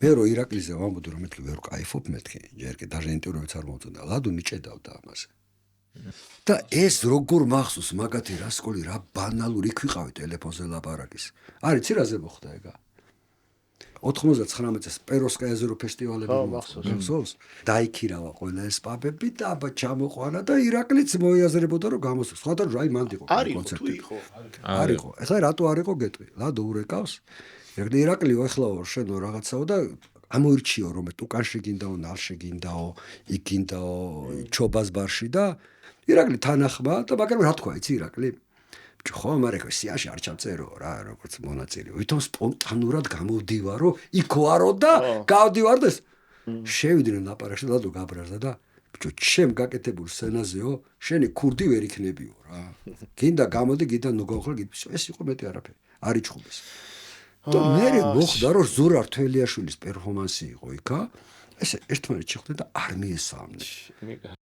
მე რო ირაკლიზე ვამბობდი რომ მეთქი ვერ კაიფობ მეთქი ჯერ კი даже ინტერვიუც არ მომწონდა ლადო მიჭედავდა ამაზე და ეს როგორ მახსოვს მაგათი რა სკოლი რა ბანალური იქ ვიყავი ტელეფონზე ლაპარაკის არის ცირაზე მოხდა ეგა 99 წელს პეროსკაიაზე რო ფესტივალები მახსოვს დაიქირავა ყველა ეს პაბები და აბა ჩამოყვანა და ირაკლიც მოიაზრებოდა რომ გამოსვლა სხვათა რა იმანდიყო კონცერტი არისო ეხლა რატო არისო გეტყვი ლადო ურეკავს ირაკლი ეხლაო შენო რაღაცაო და ამოირჩიო რომ ტუკანში გინდაო ნალში გინდაო იქ გინდაო ჩობას ბარში და ირაკლი თანახმა და მაგრამ რა თქვა იცი ირაკლი ხო მაგრამ სიაში არ ჩამწერო რა როგორც მონაწილე ვითომ სპონტანურად გამოვდივარო იქ ვარო და გავდივარ და შევიდნენ ლაპარაკში ლადო გაბრაზდა და ბიჭო ჩემ გაკეთებულ სცენაზეო შენი ქურდი ვერ იქნებიო რა გინდა გამოდი გინდა ნუგავხლა ეს იყო მეტი არაფერი არ იჩხუბეს და მე მოხდა რომ ზურარ თველიაშვილის პერფორმანსი იყო იქა ესე ერთმანეთს შეხვდნენ და არ მიესალმნენ